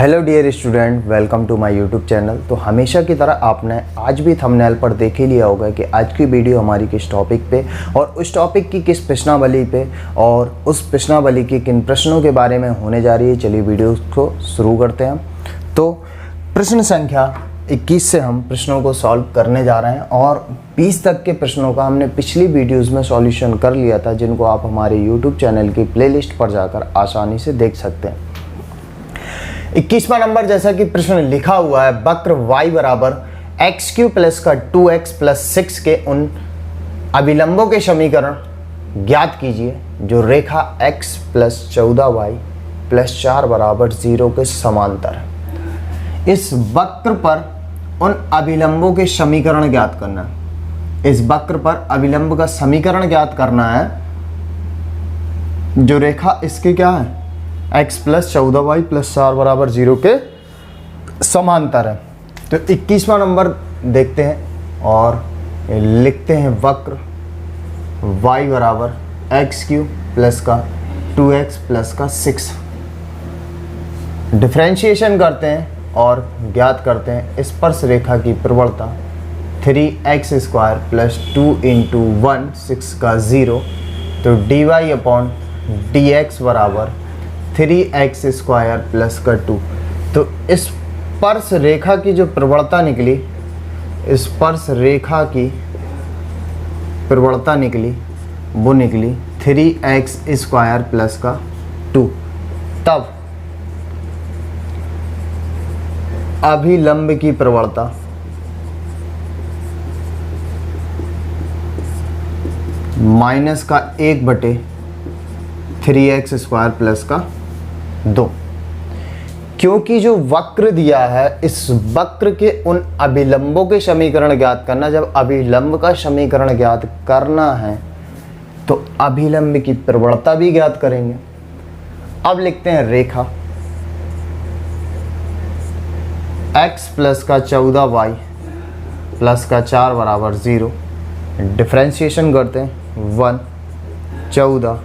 Hello dear student, welcome to my YouTube channel. तो हमेशा की तरह आपने आज भी थंबनेल पर देख ही लिया होगा कि आज की वीडियो हमारी किस टॉपिक पे और उस टॉपिक की किस प्रश्नावली पे और उस प्रश्नावली के किन प्रश्नों के बारे में होने जा रही है। चलिए वीडियो को शुरू करते हैं। तो प्रश्न संख्या 21 से हम प्रश्नों को सॉल्व करने जा रहे हैं और 20 तक के प्रश्नों का हमने पिछली वीडियोज़ में सॉल्यूशन कर लिया था, जिनको आप हमारे यूट्यूब चैनल की प्लेलिस्ट पर जाकर आसानी से देख सकते हैं। 21वां नंबर, जैसा कि प्रश्न लिखा हुआ है, वक्र y बराबर x³ प्लस का 2x प्लस 6 के उन अभिलंबों के समीकरण ज्ञात कीजिए जो रेखा x प्लस 14y प्लस 4 बराबर 0 के समांतर है। इस वक्र पर उन अभिलंबों के समीकरण ज्ञात करना है। इस वक्र पर अभिलंब का समीकरण ज्ञात करना है जो रेखा इसके क्या है, x प्लस 14y प्लस 4 बराबर 0 के समांतर है। तो 21वां नंबर देखते हैं और लिखते हैं वक्र y बराबर x³ प्लस का 2x प्लस का 6। डिफ्रेंशिएशन करते हैं और ज्ञात करते हैं स्पर्श रेखा की प्रवणता 3x² प्लस 2 इंटू 1 6 का 0। तो dy अपॉन dx बराबर 3x² प्लस का 2। तो इस स्पर्श रेखा की जो प्रवणता निकली, स्पर्श रेखा की प्रवणता निकली वो निकली 3x² प्लस का 2। तब अभिलंब की प्रवणता माइनस का 1/3x² प्लस का 2। क्योंकि जो वक्र दिया है, इस वक्र के उन अभिलंबों के समीकरण ज्ञात करना। जब अभिलंब का समीकरण ज्ञात करना है तो अभिलंब की प्रवणता भी ज्ञात करेंगे। अब लिखते हैं रेखा x प्लस का 14y प्लस का 4 बराबर 0। डिफ्रेंशिएशन करते हैं 1 14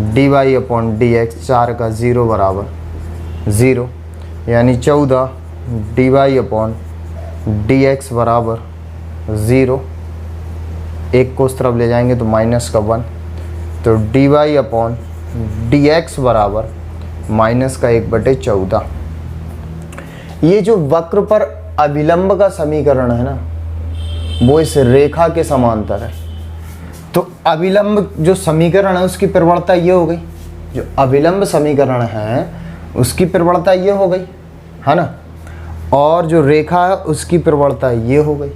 dy अपॉन dx 4 का 0 बराबर 0, यानी 14 dy अपॉन dx बराबर 0। एक को उस तरफ ले जाएंगे तो माइनस का 1। तो dy अपॉन dx बराबर माइनस का 1/14। ये जो वक्र पर अभिलंब का समीकरण है ना, वो इस रेखा के समांतर है। तो अभिलंब जो समीकरण है उसकी प्रवणता ये हो गई, जो अभिलंब समीकरण है उसकी प्रवणता ये हो गई, है ना। और जो रेखा है उसकी प्रवणता ये हो गई।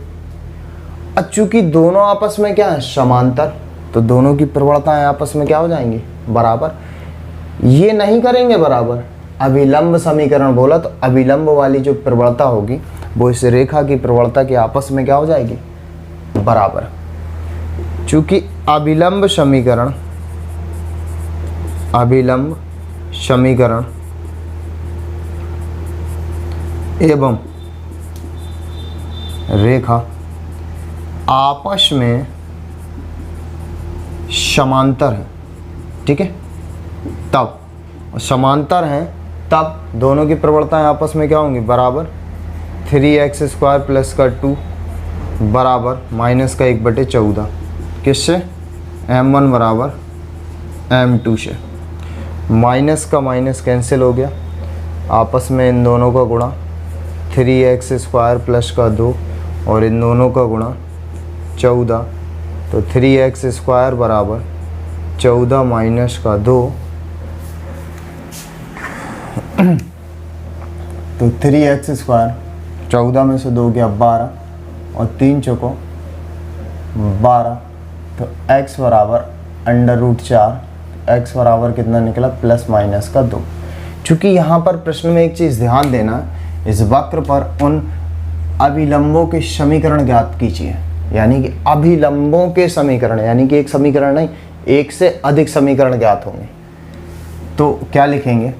अब चूंकि दोनों आपस में क्या है, समांतर, तो दोनों की प्रवणताएं आपस में क्या हो जाएंगी, बराबर। ये नहीं करेंगे बराबर, अभिलंब समीकरण बोला तो अभिलंब वाली जो प्रवणता होगी वो इस रेखा की प्रवणता के आपस में क्या हो जाएगी, बराबर। चूंकि अभिलंब समीकरण एवं रेखा आपस में समांतर है, ठीक है। तब समांतर हैं तब दोनों की प्रवणताएं आपस में क्या होंगी, बराबर। 3x² प्लस का 2 बराबर माइनस का 1/14। किससे, m1 बराबर m2 से। माइनस का माइनस कैंसिल हो गया, आपस में इन दोनों का गुणा 3x² प्लस का 2 और इन दोनों का गुणा 14। तो 3x² बराबर 14 माइनस का 2। तो 3x², 14 में से 2 गया 12 और 3 चौको 12। तो x बराबर √4। x बराबर कितना निकला, प्लस माइनस का 2। चूँकि यहाँ पर प्रश्न में एक चीज़ ध्यान देना, इस वक्र पर उन अभिलंबों के समीकरण ज्ञात कीजिए, यानी कि अभिलंबों के समीकरण, यानी कि एक समीकरण नहीं, एक से अधिक समीकरण ज्ञात होंगे। तो क्या लिखेंगे,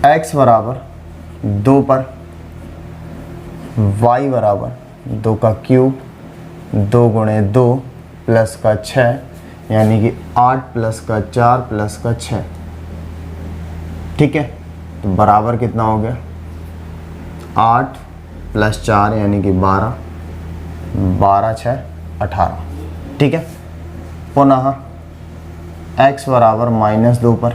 x बराबर 2 पर y बराबर 2 का क्यूब 2 गुणे 2 प्लस का 6, यानी कि 8 प्लस का 4 प्लस का 6। ठीक है, तो बराबर कितना हो गया 8 + 4 यानी कि 12, 12 × 6 = 18। ठीक है, पुनः x बराबर -2 पर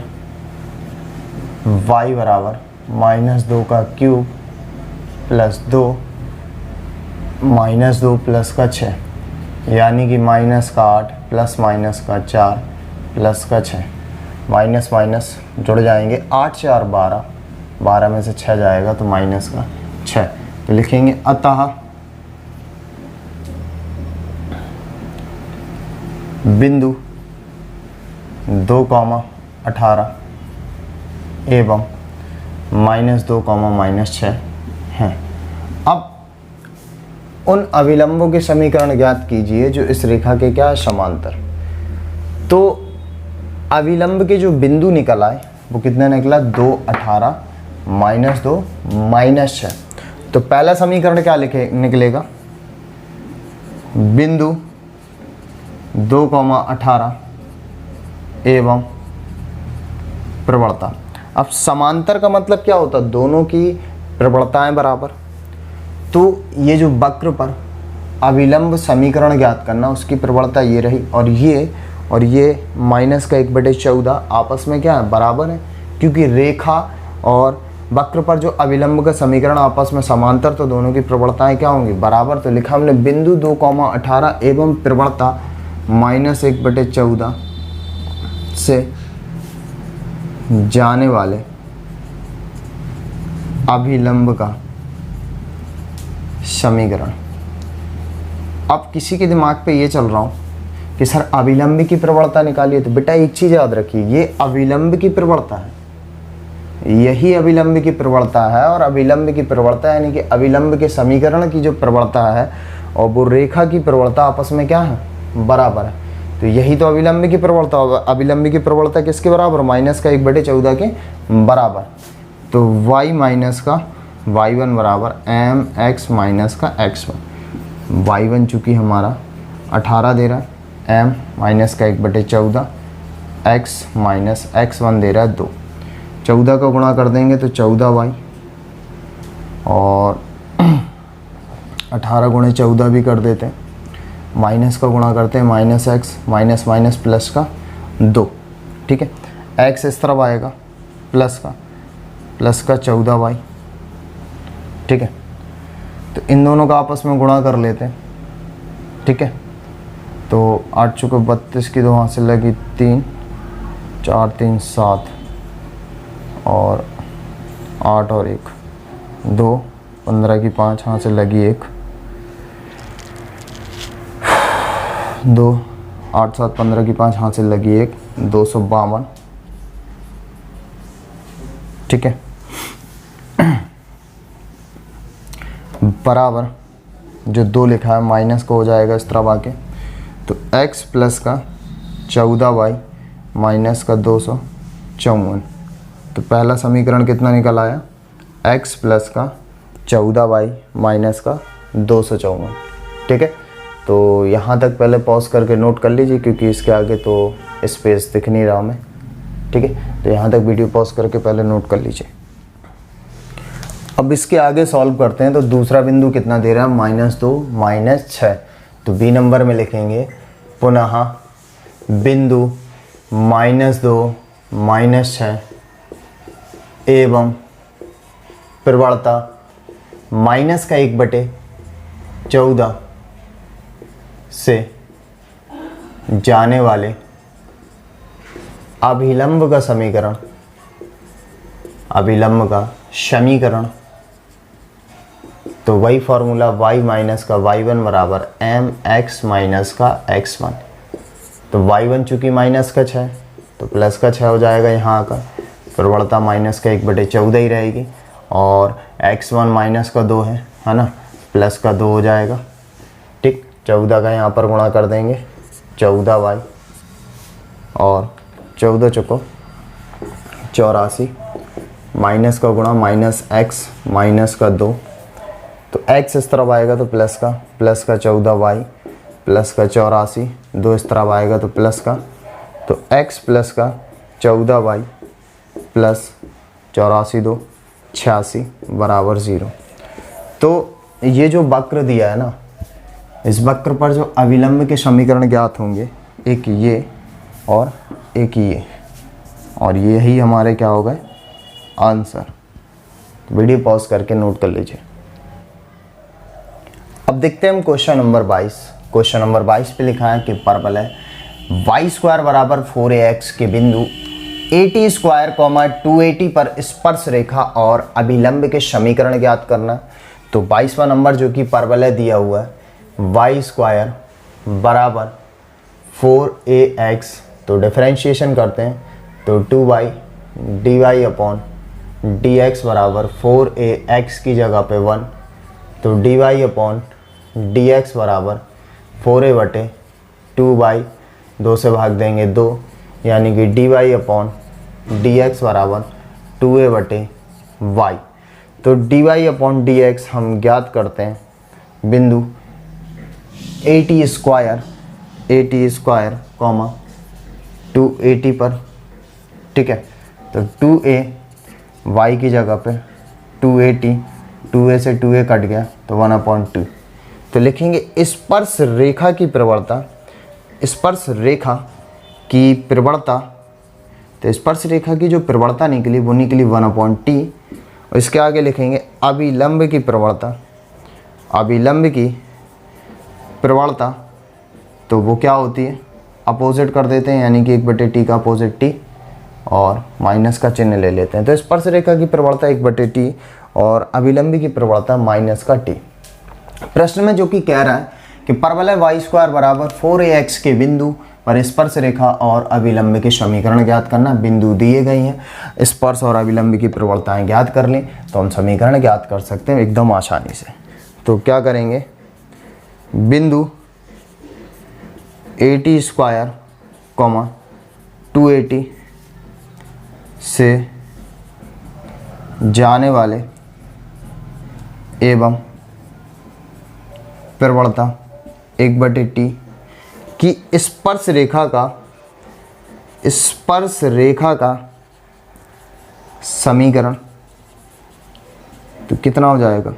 y बराबर -2 का क्यूब +2 -2 + का 6 यानी कि -8 + का 4 + का 6 माइनस माइनस जुड़ जाएंगे। 8 × 4 = 12, 12 में से 6 जाएगा तो -6। तो लिखेंगे अतः बिंदु 2,18 एवं -2, -6 हैं। अब उन अभिलंबों के समीकरण ज्ञात कीजिए जो इस रेखा के क्या है, समांतर। तो अभिलंब के जो बिंदु निकल आए वो कितना निकला, 2,18 -2 -6। तो पहला समीकरण क्या निकलेगा, बिंदु 2,18 एवं प्रवणता। अब समांतर का मतलब क्या होता है, दोनों की प्रवणताएं बराबर। तो ये जो वक्र पर अभिलंब समीकरण ज्ञात करना, उसकी प्रवणता ये रही, और ये -1/14 आपस में क्या है, बराबर है। क्योंकि रेखा और वक्र पर जो अभिलंब का समीकरण आपस में समांतर, तो दोनों की प्रवणताएं क्या होंगी, बराबर। तो लिखा हमने बिंदु 2,18 एवं प्रवणता -1/14 से जाने वाले अभिलंब का समीकरण। अब किसी के दिमाग पे ये चल रहा हूँ कि सर अभिलंब की प्रवणता निकालिए, तो बेटा एक चीज़ याद रखिए, ये अभिलंब की प्रवणता है, यही अभिलंब की प्रवणता है। और अभिलंब की प्रवणता यानी कि अभिलंब के समीकरण की जो प्रवणता है और वो रेखा की प्रवणता आपस में क्या है, बराबर है। तो यही तो अभिलंब की प्रवणता। अभिलंब की प्रवणता किसके बराबर, -1/14 के बराबर। तो y माइनस का y1 बराबर mx माइनस का x1। y1 चूँकि हमारा 18 दे रहा है, m माइनस का 1/14, x माइनस x1 दे रहा है 2। 14 का गुणा कर देंगे तो 14y, और 18 × 14 भी कर देते हैं। माइनस का गुणा करते हैं -x, माइनस माइनस प्लस का 2। ठीक है, x इस तरफ आएगा प्लस का 14y। ठीक है, तो इन दोनों का आपस में गुणा कर लेते हैं। ठीक है, तो 8 × 32 की 2 हाथ से लगी 3, 4 3 7, और 8 और 1 2, 15 की 5 हाथ से लगी 1, 2, 8 7 15 की 5 हाथ से लगी 1, 252। ठीक है, बराबर जो 2 लिखा है माइनस को हो जाएगा इस तरफ आके, तो x प्लस का 14y माइनस का 254। तो पहला समीकरण कितना निकल आया, x प्लस का 14y माइनस का 254। ठीक है, तो यहाँ तक पहले पॉज करके नोट कर लीजिए, क्योंकि इसके आगे तो स्पेस दिख नहीं रहा हमें। ठीक है, तो यहाँ तक वीडियो पॉज करके पहले नोट कर लीजिए। अब इसके आगे सॉल्व करते हैं। तो दूसरा बिंदु कितना दे रहा है, -2 -6। तो बी नंबर में लिखेंगे पुनः बिंदु -2 -6 एवं प्रवणता -1/14 से जाने वाले अभिलंब का समीकरण, अभिलंब का समीकरण। तो वही फॉर्मूला y माइनस का y1 बराबर mx माइनस का x1। तो y1 चूँकि माइनस का 6 तो प्लस का 6 हो जाएगा यहाँ का, प्रवणता -1/14 ही रहेगी, और x1 माइनस का 2 है ना, प्लस का 2 हो जाएगा। ठीक, 14 का यहाँ पर गुणा कर देंगे 14y, और 14 चुको 84, माइनस का गुणा -x माइनस का 2। तो x इस तरफ आएगा तो प्लस का 14y प्लस का 84, 2 इस तरफ आएगा तो प्लस का, तो x प्लस का 14y प्लस 84 2 86 बराबर 0। तो ये जो वक्र दिया है ना, इस वक्र पर जो अविलंब के समीकरण ज्ञात होंगे, एक ये और एक ये, और यही हमारे क्या हो गए आंसर। वीडियो पॉज करके नोट कर लीजिए। अब देखते हैं हम क्वेश्चन नंबर 22। क्वेश्चन नंबर 22 पे लिखा है कि परवलय y² बराबर 4ax के बिंदु 80² 280 पर स्पर्श रेखा और अभिलंब के समीकरण ज्ञात करना। तो 22वां नंबर जो कि परवलय दिया हुआ है y² बराबर 4ax, तो डिफरेंशिएशन करते हैं तो 2y dy अपॉन dx बराबर 4ax की जगह पे 1, तो dy अपॉन dx बराबर 4a बटे 2y, 2 से भाग देंगे 2, यानी कि dy अपॉन dx बराबर 2a बटे y। तो dy अपॉन dx हम ज्ञात करते हैं बिंदु 80² 280 पर, ठीक है। तो 2a y की जगह पे 280, 2a से 2a कट गया तो 1/2। तो लिखेंगे स्पर्श रेखा की प्रवणता, स्पर्श रेखा की प्रवणता, तो स्पर्श रेखा की जो प्रवणता निकली वो निकली 1/t। और इसके आगे लिखेंगे अभिलंब की प्रवणता, अभिलंब की प्रवणता, तो वो क्या होती है अपोजिट कर देते हैं, यानी कि 1/t का अपोजिट t और माइनस का चिन्ह ले लेते हैं। तो स्पर्श रेखा की प्रवणता 1/t और अभिलंब की प्रवणता माइनस का t। प्रश्न में जो कि कह रहा है कि परवलय y² बराबर 4ax के बिंदु पर स्पर्श रेखा और अभिलंब के समीकरण ज्ञात करना। बिंदु दिए गए हैं, स्पर्श और अभिलंब की प्रवणताएं ज्ञात कर लें तो हम समीकरण ज्ञात कर सकते हैं एकदम आसानी से। तो क्या करेंगे, बिंदु 80² 280 से जाने वाले एवं प्रवणता 1/t की स्पर्श रेखा का समीकरण, तो कितना हो जाएगा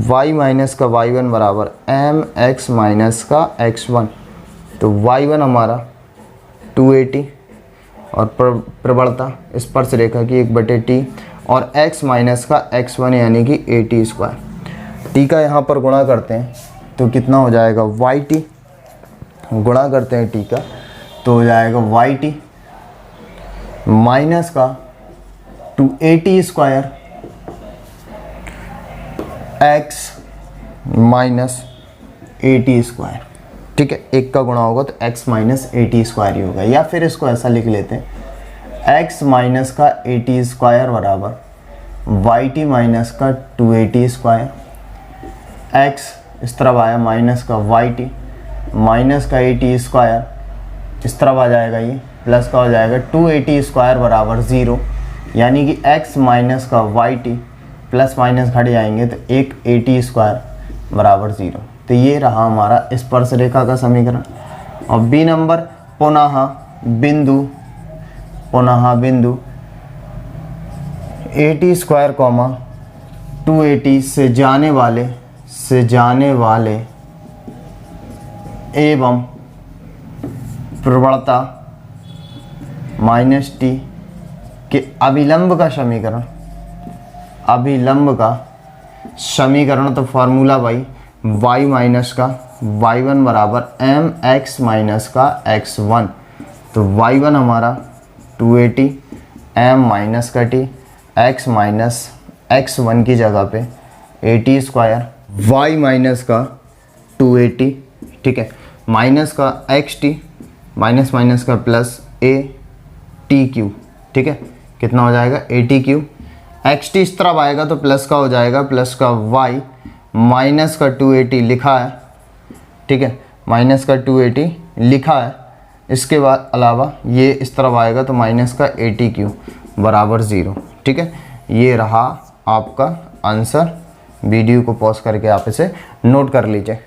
y माइनस का y1 बराबर mx माइनस का x1। तो y1 हमारा 280 और प्रवणता स्पर्श रेखा की 1/t और x माइनस का x1 यानी कि 80²। t का यहाँ पर गुणा करते हैं तो कितना हो जाएगा yt, गुणा करते हैं t का तो हो जाएगा yt माइनस का 280² x माइनस 80², ठीक है। एक का गुणा होगा तो x माइनस 80² ही होगा, या फिर इसको ऐसा लिख लेते हैं x माइनस का 80² बराबर yt माइनस का 280²। x इस तरफ आया माइनस का yt माइनस का 80², इस तरफ आ जाएगा ये प्लस का हो जाएगा 280² बराबर 0, यानी कि x माइनस का yt प्लस माइनस घट जाएंगे तो एक 80² बराबर 0। तो ये रहा हमारा स्पर्श रेखा का समीकरण। और बी नंबर पुनः बिंदु 80² 280 से जाने वाले एवं प्रवणता -t के अभिलंब का समीकरण, अभिलंब का समीकरण, तो फार्मूला भाई y माइनस का y1 बराबर mx माइनस का x1। तो y1 हमारा 280 m माइनस का t, x माइनस x1 की जगह पे 80², y माइनस का 280, ठीक है, माइनस का xt माइनस माइनस का प्लस a t क्यू, ठीक है, कितना हो जाएगा 80 क्यू। xt इस तरफ आएगा तो प्लस का हो जाएगा, प्लस का y माइनस का 280 लिखा है, ठीक है, माइनस का 280 लिखा है। इसके बाद अलावा ये इस तरफ आएगा तो माइनस का 80 क्यू बराबर 0, ठीक है। ये रहा आपका आंसर। वीडियो को पॉज करके आप इसे नोट कर लीजिए।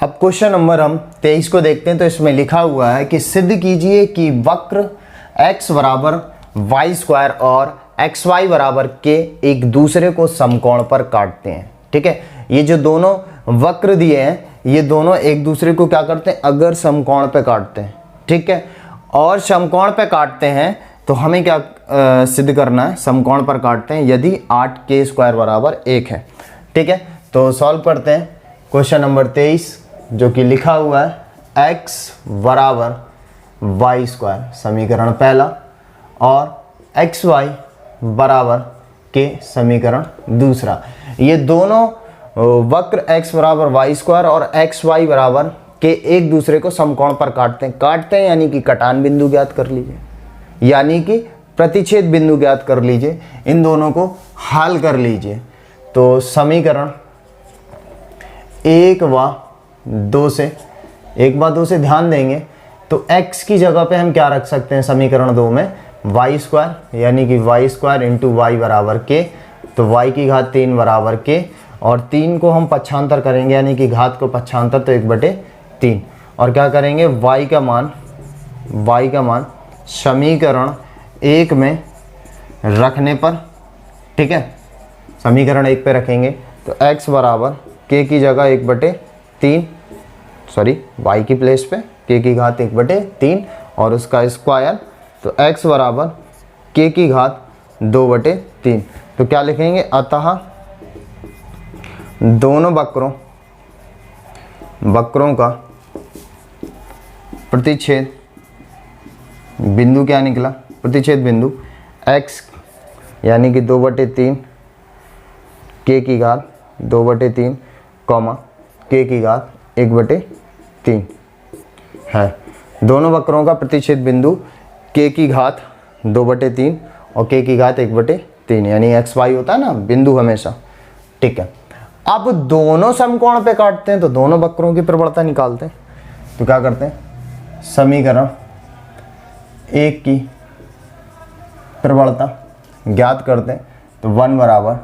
अब क्वेश्चन नंबर हम 23 को देखते हैं। तो इसमें लिखा हुआ है कि सिद्ध कीजिए कि वक्र x बराबर वाई स्क्वायर और एक्स वाई बराबर के एक दूसरे को समकोण पर काटते हैं। ठीक है, ये जो दोनों वक्र दिए हैं ये दोनों एक दूसरे को क्या करते हैं, अगर समकोण पे काटते हैं। ठीक है, और समकोण पे काटते हैं तो हमें क्या सिद्ध करना है, समकोण पर काटते हैं यदि 8k² बराबर 1 है। ठीक है, तो सॉल्व करते हैं क्वेश्चन नंबर 23 जो कि लिखा हुआ है x बराबर y², समीकरण पहला, और xy बराबर के समीकरण दूसरा। ये दोनों वक्र x बराबर y² और xy बराबर के एक दूसरे को समकोण पर काटते हैं यानी कि कटान बिंदु ज्ञात कर लीजिए, यानी कि प्रतिच्छेद बिंदु ज्ञात कर लीजिए, इन दोनों को हल कर लीजिए। तो समीकरण 1 व 2 से ध्यान देंगे तो x की जगह पे हम क्या रख सकते हैं समीकरण 2 में, y², यानी कि y² इंटू y बराबर के, तो y की घात 3 बराबर के, और 3 को हम पक्षांतर करेंगे यानी कि घात को पक्षांतर तो 1/3, और क्या करेंगे y का मान समीकरण 1 में रखने पर, ठीक है, समीकरण 1 पे रखेंगे तो x बराबर k की जगह 1/3, सॉरी y की प्लेस पे k की घात 1/3 और उसका स्क्वायर, तो x बराबर k की घात 2/3। तो क्या लिखेंगे, अतः दोनों वक्रों का प्रतिच्छेद बिंदु क्या निकला, प्रतिच्छेद बिंदु x यानी कि 2/3 k की घात 2/3 कॉमा k की घात 1/3 है। दोनों वक्रों का प्रतिच्छेद बिंदु k की घात 2/3 और k की घात 1/3 यानी xy होता है ना बिंदु हमेशा। ठीक है, अब दोनों समकोण पे काटते हैं तो दोनों वक्रों की प्रवणता निकालते हैं। तो क्या करते हैं, समीकरण 1 की प्रवणता ज्ञात करते हैं। तो 1 बराबर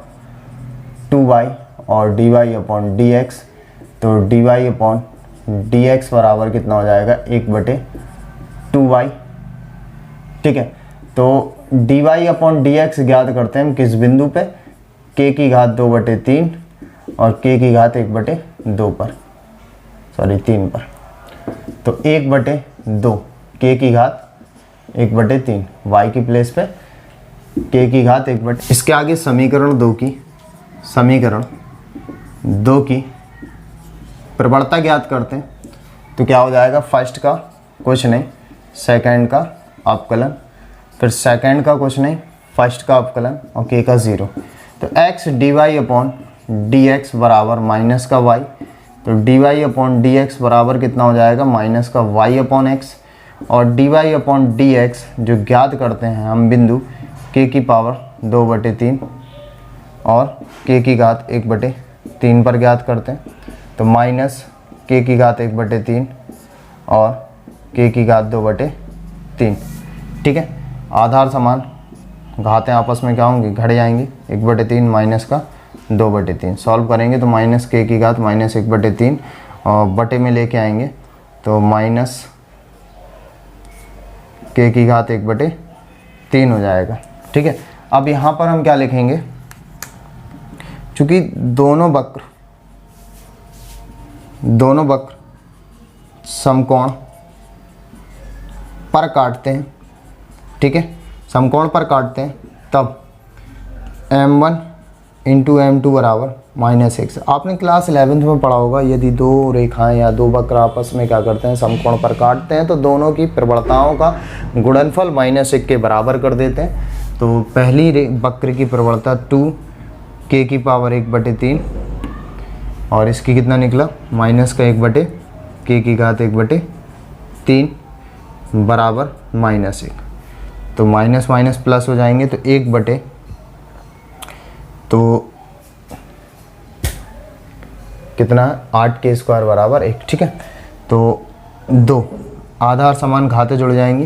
2y और dy/dx, तो dy/dx बराबर कितना हो जाएगा 1/2y। ठीक है, तो dy/dx ज्ञात करते हैं हम किस बिंदु पे, k की घात 2/3 और k की घात 1/2 पर, सॉरी 3 पर, तो 1/2 k की घात 1/3 y की प्लेस पे k की घात 1/, इसके आगे समीकरण 2 की प्रवणता ज्ञात करते हैं। तो क्या हो जाएगा, फर्स्ट का कुछ नहीं, सेकंड का अवकलन, फिर सेकंड का कुछ नहीं, फर्स्ट का अवकलन और k का 0। तो x dy/dx बराबर माइनस का y, तो dy/dx बराबर कितना हो जाएगा माइनस का y/x, और dy/dx जो ज्ञात करते हैं हम बिंदु k की पावर 2/3 और k की घात 1/3 पर ज्ञात करते हैं। तो माइनस k की घात 1/3 और k की घात 2/3। ठीक है, आधार समान, घातें आपस में क्या होंगी, घट जाएंगी, 1/3 माइनस का 2/3। सॉल्व करेंगे तो माइनस k की घात माइनस 1/3 और बटे में लेके आएंगे तो माइनस k की घात 1/3 हो जाएगा। ठीक है, अब यहाँ पर हम क्या लिखेंगे, चूँकि दोनों वक्र समकोण पर काटते हैं, ठीक है, समकोण पर काटते हैं, तब m1 इंटू m2 बराबर -x। आपने क्लास 11th में पढ़ा होगा, यदि दो रेखाएं या दो वक्र आपस में क्या करते हैं, समकोण पर काटते हैं तो दोनों की प्रवणताओं का गुणनफल -1 के बराबर कर देते हैं। तो पहली वक्र की प्रवणता 2k की पावर 1/3 और इसकी कितना निकला माइनस का 1/k की घात 1/3 बराबर -1। तो माइनस माइनस प्लस हो जाएंगे तो 1/, तो कितना 8k² बराबर 1। ठीक है, तो 2 आधार समान घातें जुड़ जाएंगी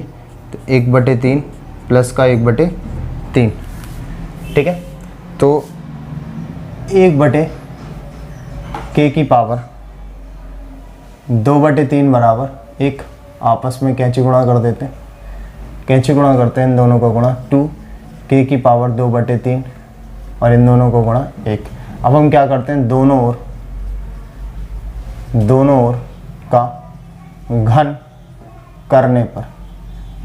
तो 1/3 प्लस का 1/3। ठीक है, तो 1/k की पावर 2/3 बराबर 1, आपस में कैंची गुणा कर देते हैं, कैसे गुणा करते हैं इन दोनों का गुणा 2k की पावर 2/3 और इन दोनों को गुणा 1। अब हम क्या करते हैं दोनों ओर का घन करने पर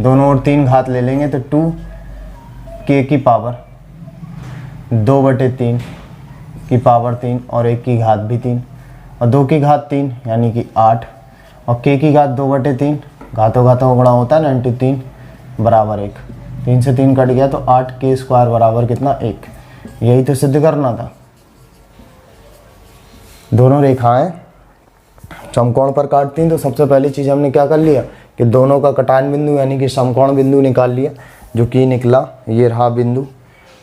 दोनों ओर 3 घात ले लेंगे तो 2k की पावर 2/3 की पावर 3 और 1 की घात भी 3 और 2 की घात 3 यानी कि 8 और k की घात 2/3 घातों घातों का गुणा होता है ना, इंटू 3 बराबर 1। 3 से 3 कट गया तो 8k² बराबर कितना 1। यही तो सिद्ध करना था। दोनों रेखाएं समकोण पर काटती हैं तो सबसे पहली चीज़ हमने क्या कर लिया कि दोनों का कटान बिंदु यानी कि समकोण बिंदु निकाल लिया, जो कि निकला ये रहा बिंदु।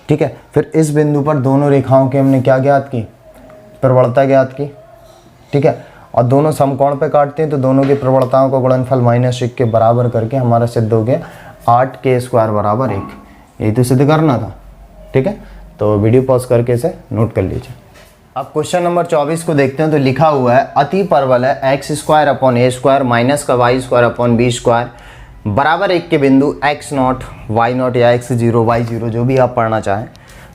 ठीक है, फिर इस बिंदु पर दोनों रेखाओं की हमने क्या ज्ञात की, प्रवणता ज्ञात की। ठीक है, और दोनों समकोण पे काटते हैं तो दोनों की प्रवणताओं का गुणनफल -1 के बराबर करके हमारा सिद्ध हो गया 8k² बराबर 1। यही तो सिद्ध करना था। ठीक है, तो वीडियो पॉज करके इसे नोट कर लीजिए। अब क्वेश्चन नंबर 24 को देखते हैं तो लिखा हुआ है अति परवल है x² माइनस का y² बराबर 1 के बिंदु x0, y0 या x0, y0 जो भी आप पढ़ना चाहें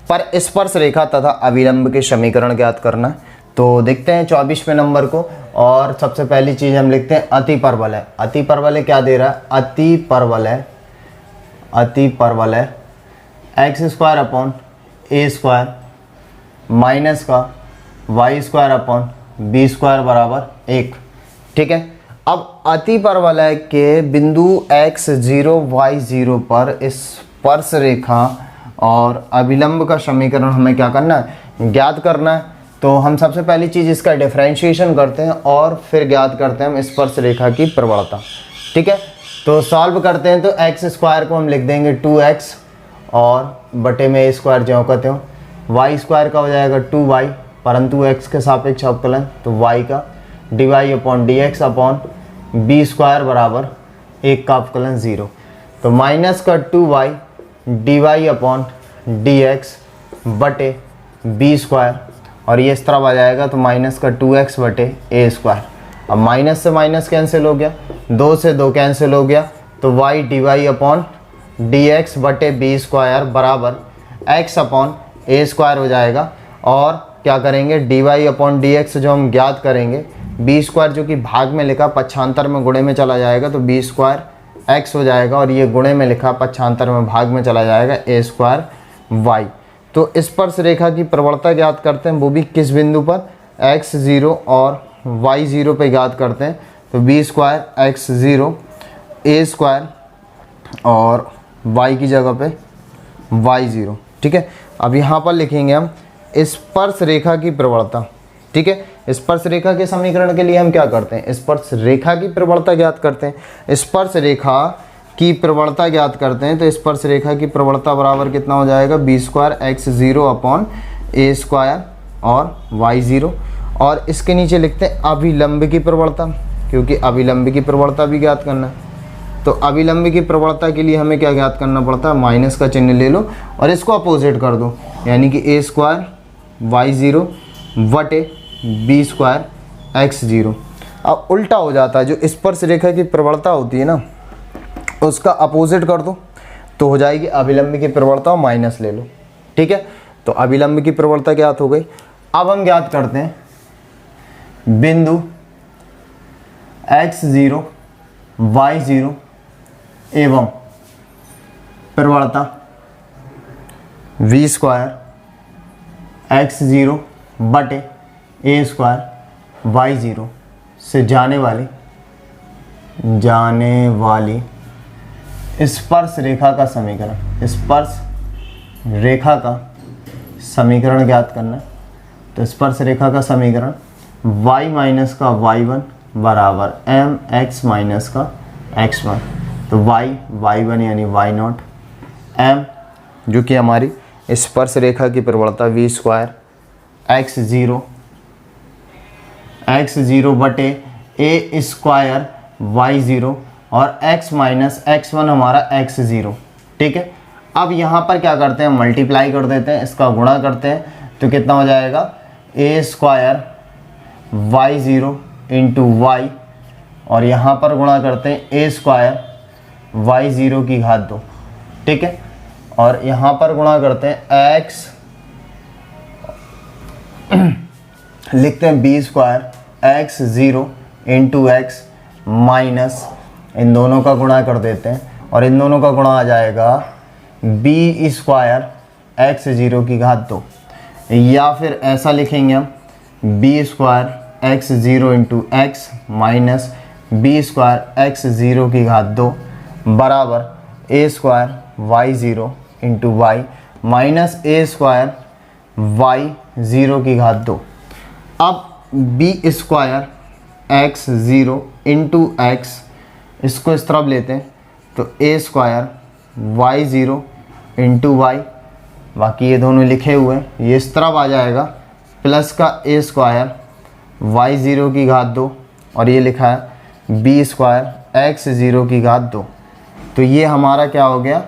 पर स्पर्श रेखा तथा अविलंब के समीकरण ज्ञात करना है। तो देखते हैं 24वें नंबर को और सबसे पहली चीज़ हम लिखते हैं अति परवल है। अति परवल है क्या दे रहा है, अति परवल है x² a² माइनस का y² बराबर 1। ठीक है, अब अति परवलय के बिंदु x0 y0 पर स्पर्श रेखा और अभिलंब का समीकरण हमें क्या करना है, ज्ञात करना है। तो हम सबसे पहली चीज़ इसका डिफरेंशिएशन करते हैं और फिर ज्ञात करते हैं हम स्पर्श रेखा की प्रवणता। ठीक है, तो सॉल्व करते हैं तो x² को हम लिख देंगे 2x और बटे में a² ज्यों का त्यों, y² का हो जाएगा 2y परंतु x के सापेक्ष अवकलन तो y का dy/dx अपॉन b² बराबर 1 का अवकलन 0। तो माइनस का 2y dy/dx बटे b² और ये इस तरफ आ जाएगा तो माइनस का 2x बटे a²। अब माइनस से माइनस कैंसिल हो गया, 2 से 2 कैंसिल हो गया तो y dy/dx बटे b² बराबर x अपॉन a² हो जाएगा। और क्या करेंगे dy/dx जो हम ज्ञात करेंगे b² जो कि भाग में लिखा पक्षांतर में गुणे में चला जाएगा तो b² x हो जाएगा और ये गुणे में लिखा पक्षांतर में भाग में चला जाएगा a² y। तो स्पर्श रेखा की प्रवणता ज्ञात करते हैं, वो भी किस बिंदु पर x0 और y0 पे ज्ञात करते हैं। तो b² x0 a² और y की जगह पे y0। ठीक है, अब यहाँ पर लिखेंगे हम स्पर्श रेखा की प्रवणता। ठीक है, स्पर्श रेखा के समीकरण के लिए हम क्या करते हैं, स्पर्श रेखा की प्रवणता ज्ञात करते हैं। स्पर्श रेखा की प्रवणता ज्ञात करते हैं तो स्पर्श रेखा की प्रवणता बराबर कितना हो जाएगा b² x0 अपॉन a² और y0। और इसके नीचे लिखते हैं अभिलंब की प्रवणता, क्योंकि अभिलंब की प्रवणता भी ज्ञात करना है। तो अभिलंब की प्रवणता के लिए हमें क्या ज्ञात करना पड़ता है, माइनस का चिन्ह ले लो और इसको अपोजिट कर दो यानी कि a² y0 बटे b² x0। अब उल्टा हो जाता है, जो स्पर्श रेखा की प्रवणता होती है ना उसका अपोजिट कर दो तो हो जाएगी अभिलंब की प्रवणता और माइनस ले लो। ठीक है, तो अभिलंब की प्रवणता ज्ञात हो गई। अब हम ज्ञात करते हैं बिंदु x0 y0 एवं प्रवणता v² x0 बटे a² y0 से जाने वाली स्पर्श रेखा का समीकरण। स्पर्श रेखा का समीकरण ज्ञात करना है। तो स्पर्श रेखा का समीकरण y माइनस का y1 बराबर mx माइनस का x1। तो y1 यानी y0 m जो कि हमारी स्पर्श रेखा की प्रवणता v² x0 बटे a² y0 और x माइनस x1 हमारा x0। ठीक है, अब यहाँ पर क्या करते हैं, मल्टीप्लाई कर देते हैं, इसका गुणा करते हैं तो कितना हो जाएगा a² y0 इंटू y और यहाँ पर गुणा करते हैं a² y0 की घात 2, ठीक है। और यहाँ पर गुणा करते हैं x, लिखते हैं b square x0 into x minus, इन दोनों का गुणा कर देते हैं और इन दोनों का गुणा आ जाएगा b स्क्वायर x0 की घात 2, या फिर ऐसा लिखेंगे हम b square x0 into x minus b square x0 की घात 2 बराबर a square y0 into y minus a square y0 की घात 2। अब b square x0 into x, इसको इस तरफ लेते हैं तो a square y0 into Y, बाकी ये दोनों लिखे हुए हैं, ये इस तरफ आ जाएगा प्लस का a स्क्वायर y0 की घात 2 और ये लिखा है b स्क्वायर x0 की घात 2। तो ये हमारा क्या हो गया,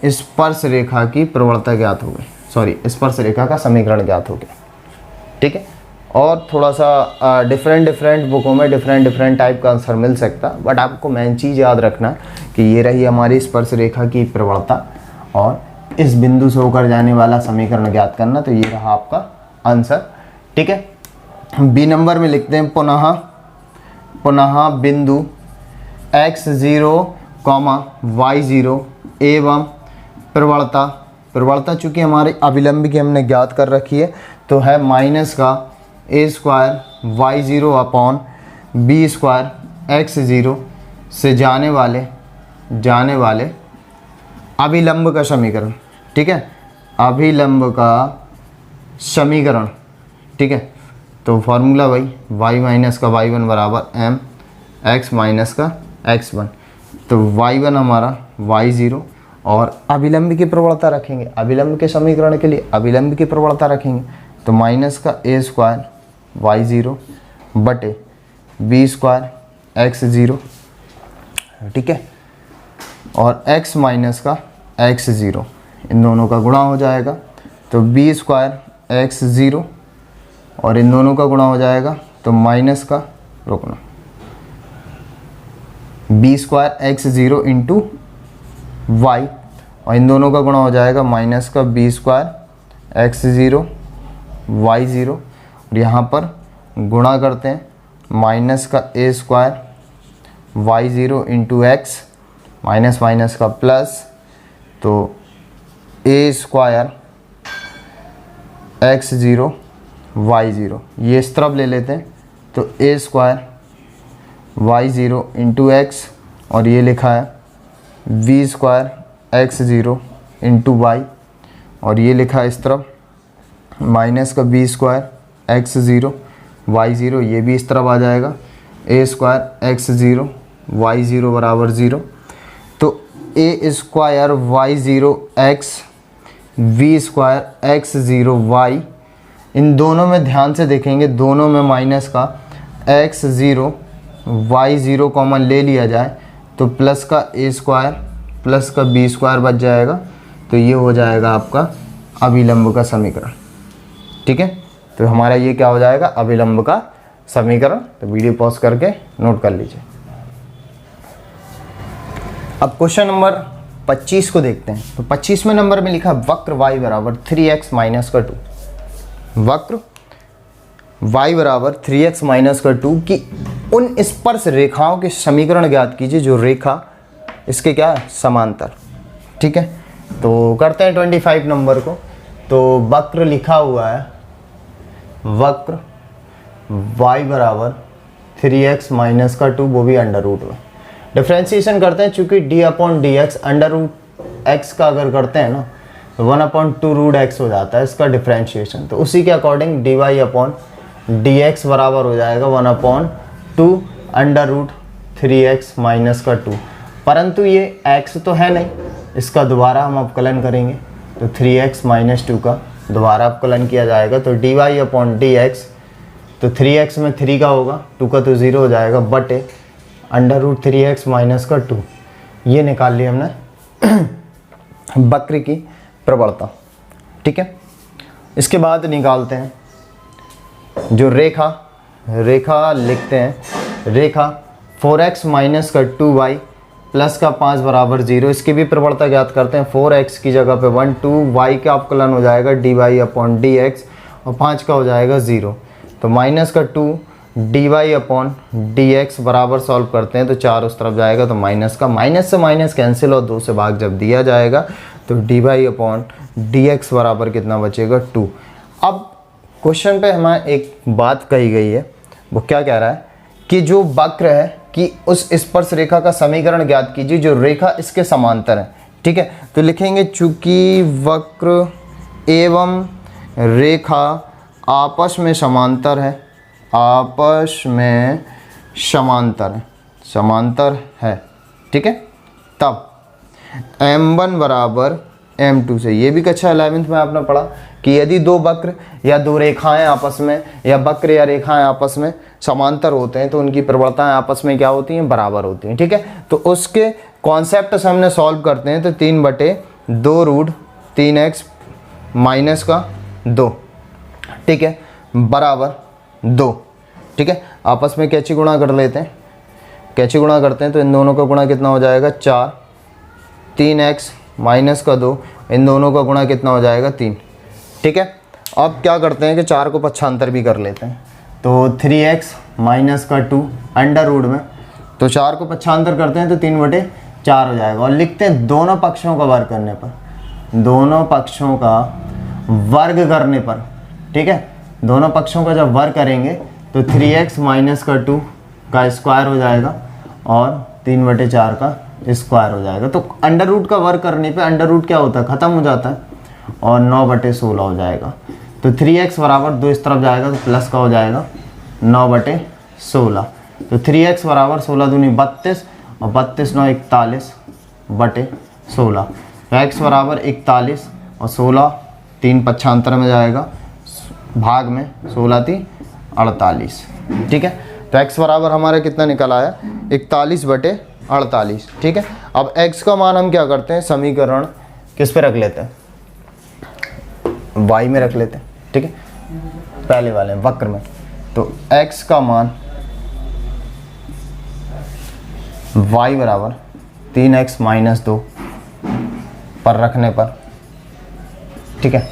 स्पर्श रेखा की प्रवणता ज्ञात हो गई, सॉरी स्पर्श रेखा का समीकरण ज्ञात हो गया, ठीक है। और थोड़ा सा डिफरेंट बुकों में डिफरेंट टाइप का आंसर मिल सकता है, बट आपको मेन चीज़ याद रखना है कि ये रही हमारी स्पर्श रेखा की प्रवणता और इस बिंदु से होकर जाने वाला समीकरण ज्ञात करना, तो ये रहा आपका आंसर, ठीक है। बी नंबर में लिखते हैं पुनः बिंदु x0, y0 एवं प्रवणता चूँकि हमारी अभिलंब की हमने ज्ञात कर रखी है, तो है माइनस का a square y0 upon b square x0 से जाने वाले अभिलंब का समीकरण, ठीक है, अभिलंब का समीकरण, ठीक है। तो फॉर्मूला वही y माइनस का y1 बराबर m x माइनस का x1, तो y1 हमारा y0 और अभिलंब की प्रवणता रखेंगे, अभिलंब के समीकरण के लिए अभिलंब की प्रवणता रखेंगे, तो माइनस का a स्क्वायर y0 बटे b स्क्वायर x0, ठीक है, और x माइनस का x0, इन दोनों का गुणा हो जाएगा तो b स्क्वायर x0 और इन दोनों का गुणा हो जाएगा तो माइनस का b square x0 into Y और इन दोनों का गुणा हो जाएगा माइनस का b स्क्वायर x0 y0 और यहाँ पर गुणा करते हैं माइनस का a square y0 into x minus minus का प्लस, तो a स्क्वायर x0 y0 ये इस तरफ ले लेते हैं तो a square y0 into x और ये लिखा है v square x0 into Y और ये लिखा है इस तरफ माइनस का b स्क्वायर x0 y0, ये भी इस तरफ आ जाएगा a स्क्वायर x0 y0 बराबर 0, तो a square y0 x v square x0 y, इन दोनों में ध्यान से देखेंगे, दोनों में माइनस का x0 y0 कॉमन ले लिया जाए तो प्लस का a स्क्वायर प्लस का b स्क्वायर बच जाएगा, तो ये हो जाएगा आपका अभिलंब का समीकरण, ठीक है। तो हमारा ये क्या हो जाएगा, अभिलंब का समीकरण। तो वीडियो पॉज करके नोट कर लीजिए। अब क्वेश्चन नंबर 25 को देखते हैं। तो 25वें नंबर में लिखा वक्र y बराबर 3x माइनस का 2, वक्र y बराबर 3x माइनस का 2 की उन स्पर्श रेखाओं के समीकरण ज्ञात कीजिए जो रेखा इसके क्या है, समांतर, ठीक है। तो करते हैं 25 नंबर को। तो वक्र लिखा हुआ है, वक्र y बराबर 3x माइनस का 2, वो भी अंडर रूट में। डिफ्रेंशिएशन करते हैं, चूँकि d upon d x under root x का अगर करते हैं ना तो 1/2 रूट एक्स हो जाता है इसका डिफ्रेंशिएशन। तो उसी के according dy upon d x बराबर हो जाएगा 1/2 अंडर रूट 3x माइनस का 2, परंतु ये x तो है नहीं, इसका दोबारा हम अवकलन करेंगे तो 3x माइनस 2 का दोबारा अवकलन किया जाएगा, तो dy अपॉन डी एक्स, तो 3x में 3 का होगा, 2 का तो 0 हो जाएगा, बटे अंडर रूट 3x माइनस का 2, ये निकाल लिया हमने वक्र की प्रवणता, ठीक है। इसके बाद निकालते हैं जो रेखा लिखते हैं, रेखा 4x माइनस का 2y प्लस का 5 बराबर 0। इसकी भी प्रवणता ज्ञात करते हैं। 4x की जगह पे 1, 2 y का अवकलन हो जाएगा dy अपॉन dx और 5 का हो जाएगा 0। तो माइनस का 2 dy अपॉन dx बराबर सॉल्व करते हैं तो 4 उस तरफ जाएगा तो माइनस का, माइनस से माइनस कैंसिल और 2 से भाग जब दिया जाएगा तो dy अपॉन dx बराबर कितना बचेगा 2। अब क्वेश्चन पे हमारे एक बात कही गई है, वो क्या कह रहा है कि जो वक्र है कि उस स्पर्श रेखा का समीकरण ज्ञात कीजिए जो रेखा इसके समांतर है। ठीक है, तो लिखेंगे चूंकि वक्र एवं रेखा आपस में समांतर है, आपस में समांतर है। ठीक है, तब m1 बराबर m2 से, ये भी कक्षा 11th में आपने पढ़ा कि यदि दो वक्र या दो रेखाएं आपस में या वक्र या रेखाएं आपस में समांतर होते हैं तो उनकी प्रवणताएं आपस में क्या होती हैं, बराबर होती हैं। ठीक है, तो उसके कॉन्सेप्ट से हमने सॉल्व करते हैं तो 3/2 रूट 3x माइनस का 2, ठीक है, बराबर 2। ठीक है, आपस में कैची गुणा कर लेते हैं, कैची गुणा करते हैं तो इन दोनों का गुणा कितना हो जाएगा 4, 3x माइनस का 2, इन दोनों का गुणा कितना हो जाएगा 3। ठीक है, अब क्या करते हैं कि 4 को पक्षांतर भी कर लेते हैं तो 3x माइनस का 2 अंडर रूट में, तो 4 को पक्षांतर करते हैं तो 3/4 हो जाएगा और लिखते हैं दोनों पक्षों का वर्ग करने पर, दोनों पक्षों का वर्ग करने पर। ठीक है, दोनों पक्षों का जब वर्ग करेंगे तो 3x माइनस का 2 का स्क्वायर हो जाएगा और 3/4 का स्क्वायर हो जाएगा। तो अंडर रूट का वर्ग करने पे अंडर रूट क्या होता है, ख़त्म हो जाता है और 9/16 हो जाएगा। तो 3x बराबर 2 इस तरफ जाएगा तो प्लस का हो जाएगा 9/16। तो 3x बराबर 16 दूनी 32 और 32 9 41/16। तो x बराबर 41 और 16 3 पक्षांतर में जाएगा, भाग में 16 3 48। ठीक है, तो x बराबर हमारा कितना निकल आया 41/48। ठीक है, अब x का मान हम क्या करते हैं, समीकरण किस पे रख लेते हैं, y में रख लेते हैं। ठीक है, पहले वाले वक्र में, तो x का मान y बराबर 3x माइनस 2 पर रखने पर, ठीक है,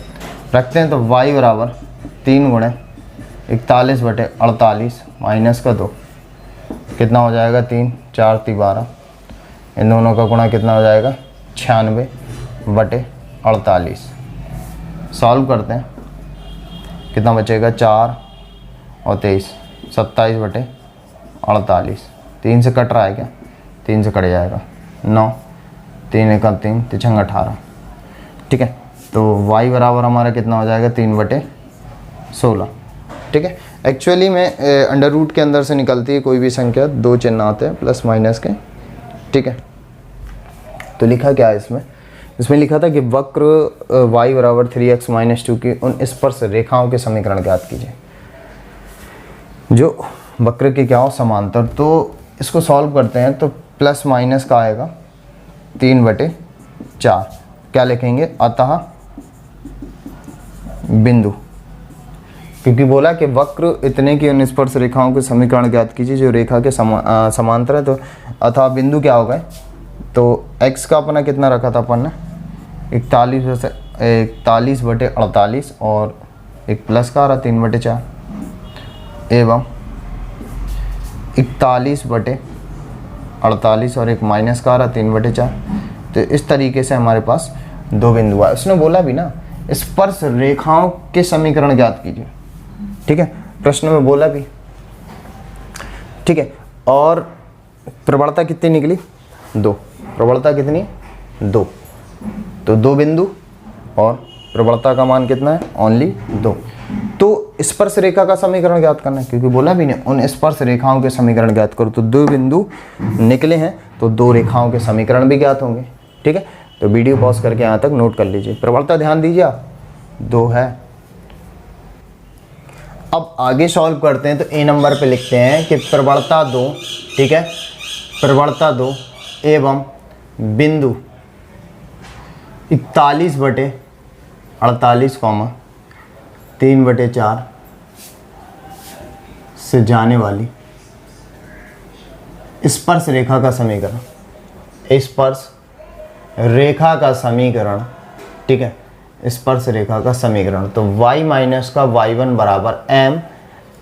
रखते हैं तो y बराबर 3 गुणे 41/48 माइनस का 2 कितना हो जाएगा 3 4 12, इन दोनों का गुणा कितना हो जाएगा 96/48। सॉल्व करते हैं कितना बचेगा 4 और 23 27/48। 3 से कट रहा है क्या, 3 से कट जाएगा 9, 3 1 3 3 18। ठीक है, तो y बराबर हमारा कितना हो जाएगा 3/16। ठीक है, एक्चुअली में अंडर रूट के अंदर से निकलती है कोई भी संख्या, 2 चिन्ह आते हैं प्लस माइनस के। ठीक है, तो लिखा क्या है इसमें, इसमें लिखा था कि वक्र y बराबर 3x माइनस 2 की उन स्पर्श रेखाओं के समीकरण ज्ञात कीजिए जो वक्र के क्या हो, समांतर। तो इसको सॉल्व करते हैं तो प्लस माइनस का आएगा 3/4। क्या लिखेंगे, अतः बिंदु, क्योंकि बोला कि वक्र इतने की उन स्पर्श रेखाओं के समीकरण ज्ञात कीजिए जो रेखा के समांतर है, तो अतः बिंदु क्या होगा, तो x का अपना कितना रखा था अपन ने 41/48 और एक प्लस का आ रहा 3/4 एवं 41/48 और एक माइनस का आ रहा 3/4। तो इस तरीके से हमारे पास दो बिंदु आए। उसने बोला भी ना स्पर्श रेखाओं के समीकरण ज्ञात कीजिए। ठीक है, प्रश्न में बोला भी। ठीक है, और प्रवणता कितनी निकली 2, प्रवणता कितनी 2, तो 2 बिंदु और प्रवणता का मान कितना है ओनली 2। तो स्पर्श रेखा का समीकरण ज्ञात करना है, क्योंकि बोला भी नहीं उन स्पर्श रेखाओं के समीकरण ज्ञात करो। तो 2 बिंदु निकले हैं तो 2 रेखाओं के समीकरण भी ज्ञात होंगे। ठीक है, तो वीडियो पॉज करके यहाँ तक नोट कर लीजिए। प्रवणता ध्यान दीजिए आप 2 है। अब आगे सॉल्व करते हैं तो ए नंबर पे लिखते हैं कि प्रवणता 2, ठीक है, प्रवणता 2 एवं बिंदु 41/48, 3/4 से जाने वाली स्पर्श रेखा का समीकरण, स्पर्श रेखा का समीकरण, ठीक है, स्पर्श रेखा का समीकरण। तो y माइनस का y1 बराबर m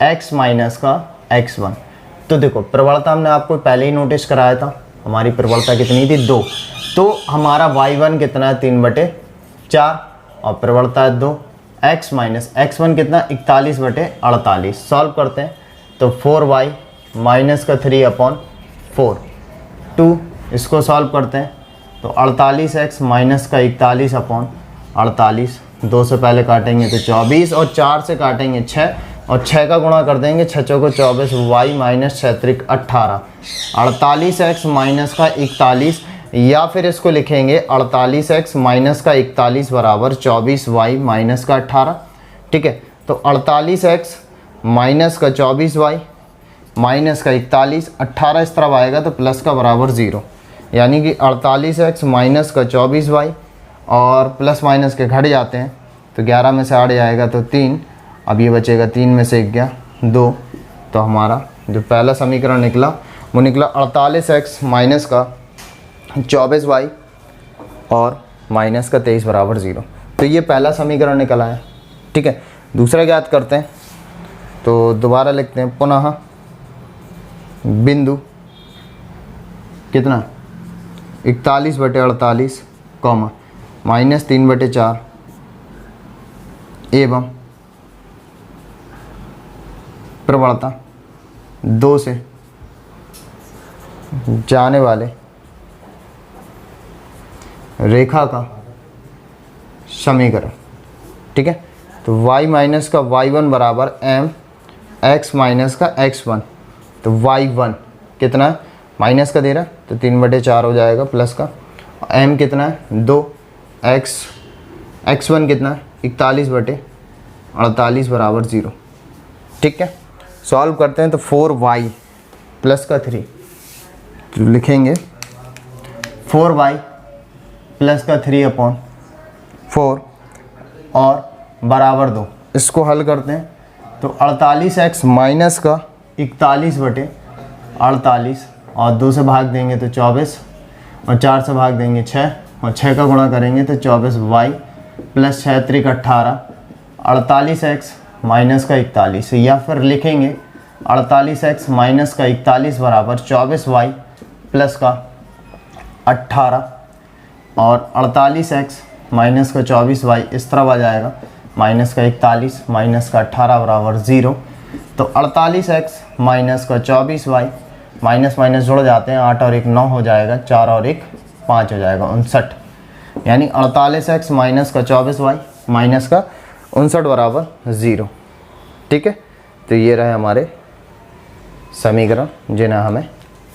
x माइनस का x1। तो देखो प्रवणता हमने आपको पहले ही नोटिस कराया था, हमारी प्रवणता कितनी थी 2, तो हमारा y1 कितना है 3/4 और प्रवणता है 2, x माइनस x1 कितना 41/48। सॉल्व करते हैं तो 4y माइनस का 3/4, 2 इसको सॉल्व करते हैं तो 48x माइनस का 41/48, 2 से पहले काटेंगे तो 24 और 4 से काटेंगे 6 और 6 का गुणा कर देंगे, 6 को 24, y माइनस 6 18, 48x माइनस का 41, या फिर इसको लिखेंगे 48x माइनस का 41 बराबर 24y माइनस का 18, ठीक है। तो 48x माइनस का 24y माइनस का 41, 18 इस तरफ आएगा तो प्लस का बराबर 0, यानी कि 48x माइनस का 24y और प्लस माइनस के घट जाते हैं तो 11 में से 8 जाएगा तो 3, अब ये बचेगा 3 में से 1 गया 2। तो हमारा जो पहला समीकरण निकला वो निकला 48x माइनस का 24y और माइनस का 23 बराबर 0। तो ये पहला समीकरण निकला है, ठीक है। दूसरा ज्ञात करते हैं तो दोबारा लिखते हैं पुनः बिंदु कितना 41/48 कॉमा माइनस 3/4 एवं प्रवणता 2 से जाने वाले रेखा का समीकरण, ठीक है। तो y माइनस का y1 बराबर m x माइनस का x1। तो y1 कितना है माइनस का दे रहा है तो 3/4 हो जाएगा प्लस का, m कितना है 2, x1 कितना है 41/48 बराबर 0, ठीक है। सॉल्व करते हैं तो 4y प्लस का 3, तो लिखेंगे 4y प्लस का 3/4 और बराबर 2। इसको हल करते हैं तो 48x माइनस का 41/48 और 2 से भाग देंगे तो 24 और 4 से भाग देंगे 6 और 6 का गुणा करेंगे तो 24y प्लस 6 3 18, 48x माइनस का 41, या फिर लिखेंगे 48x माइनस का 41 बराबर 24y प्लस का 18 और 48x माइनस का 24y इस तरफ आ जाएगा, माइनस का 41 माइनस का 18 बराबर 0। तो 48x माइनस का 24y माइनस माइनस जुड़ जाते हैं, 8 और 1 9 हो जाएगा, 4 और 1 5 हो जाएगा 59, यानी 48x माइनस का 24y माइनस का 59 बराबर 0, ठीक है। तो ये रहे हमारे समीकरण जिन्हें हमें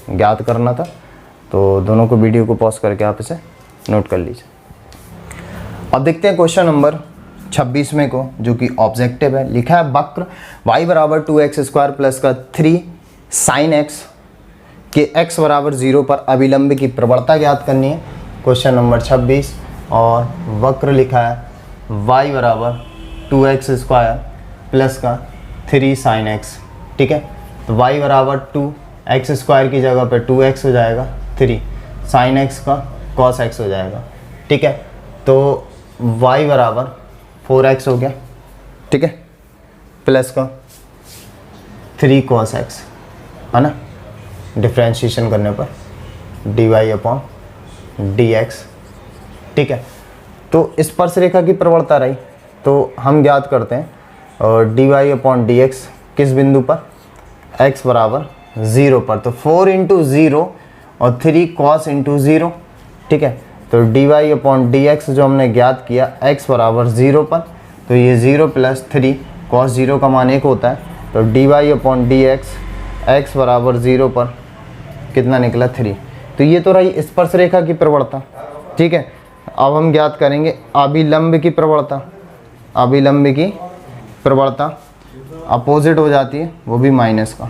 ज्ञात करना था। तो दोनों को वीडियो को पॉज करके आप इसे नोट कर लीजिए। अब देखते हैं क्वेश्चन नंबर 26 को, जो कि ऑब्जेक्टिव है। लिखा है वक्र y बराबर 2x² प्लस का 3 sin x के x बराबर 0 पर अभिलंब की प्रवणता ज्ञात करनी है। क्वेश्चन नंबर 26 और वक्र लिखा है y बराबर 2x² प्लस का 3 sin x, ठीक है। तो y बराबर 2x² की जगह पे 2x हो जाएगा, 3 sin x का cos x हो जाएगा, ठीक है। तो y बराबर 4x हो गया, ठीक है, प्लस का 3 cos x, है ना, डिफ्रेंशिएशन करने पर dy/dx, ठीक है। तो स्पर्श रेखा की प्रवणता रही तो हम ज्ञात करते हैं dy/dx किस बिंदु पर, x बराबर 0 पर। तो 4 × 0 और 3 cos × 0, ठीक है। तो dy/dx जो हमने ज्ञात किया x बराबर 0 पर, तो ये 0 प्लस 3 cos 0 का मान 1 होता है। तो dy/dx x बराबर 0 पर कितना निकला 3। तो ये तो रही स्पर्श रेखा की प्रवणता, ठीक है। अब हम ज्ञात करेंगे अभिलंब की प्रवणता। अभिलंब की प्रवणता अपोजिट हो जाती है, वो भी माइनस का,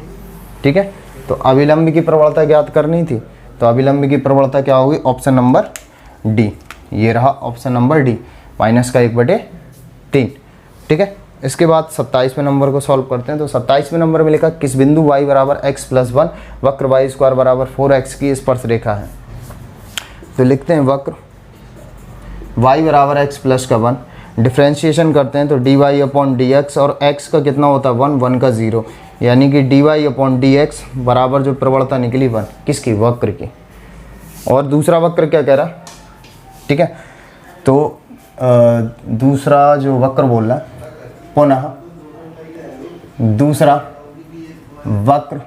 ठीक है। तो अभिलंब की प्रवणता ज्ञात करनी थी, तो अभिलंब की प्रवणता क्या होगी, ऑप्शन नंबर डी। ये रहा ऑप्शन नंबर डी, माइनस का 1/3, ठीक है। इसके बाद 27वें नंबर को सॉल्व करते हैं। तो 27वें नंबर में लिखा किस बिंदु y बराबर x + 1 वक्र y² बराबर 4x की स्पर्श रेखा है। तो लिखते हैं वक्र y बराबर एक्स प्लस का 1, डिफ्रेंशिएशन करते हैं तो dy अपॉन डी एक्स, और x का कितना होता है 1, 1 का 0, यानी कि dy अपॉन डी एक्स बराबर जो प्रवणता निकली 1, किसकी, वक्र की। और दूसरा वक्र क्या कह रहा, ठीक है, तो दूसरा जो वक्र बोल रहा है, पुनः दूसरा वक्र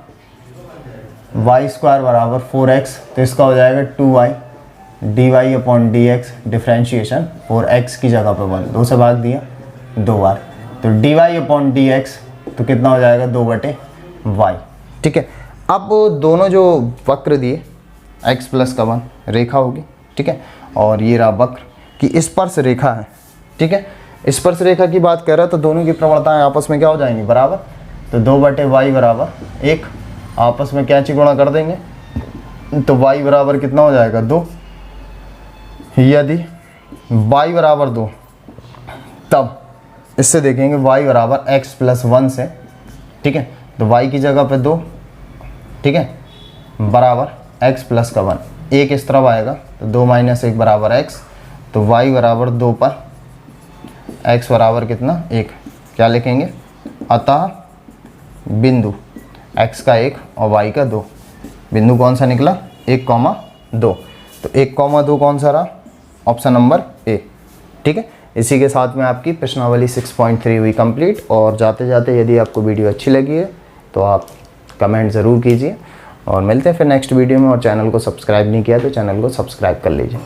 y स्क्वायर बराबर 4x, तो इसका हो जाएगा 2y dy upon d x, differentiation 4x की जगह पर 1, 2 से भाग दिया 2 बार, तो dy अपॉन डी एक्स तो कितना हो जाएगा 2/y, ठीक है। अब दोनों जो वक्र दिए x प्लस का 1 रेखा होगी, ठीक है, और ये रहा वक्र की स्पर्श रेखा है, ठीक है। स्पर्श रेखा की बात कर रहा है तो दोनों की प्रवणताएं आपस में क्या हो जाएंगी, बराबर, तो 2/y बराबर 1, आपस में क्या गुणा कर देंगे, तो y बराबर कितना हो जाएगा 2, यदि y बराबर 2 तब इससे देखेंगे y बराबर x प्लस 1 से, ठीक है, तो y की जगह पे 2, ठीक है, बराबर x प्लस का 1, 1 इस तरफ आएगा तो 2 माइनस 1 बराबर x, तो y बराबर 2 पर x बराबर कितना 1, क्या लिखेंगे, अतः बिंदु x का 1 और y का 2, बिंदु कौन सा निकला 1,2, तो 1,2 कौन सा रहा, ऑप्शन नंबर ए, ठीक है। इसी के साथ में आपकी प्रश्नावली 6.3 हुई कंप्लीट। और जाते जाते यदि आपको वीडियो अच्छी लगी है तो आप कमेंट ज़रूर कीजिए, और मिलते हैं फिर नेक्स्ट वीडियो में। और चैनल को सब्सक्राइब नहीं किया तो चैनल को सब्सक्राइब कर लीजिए।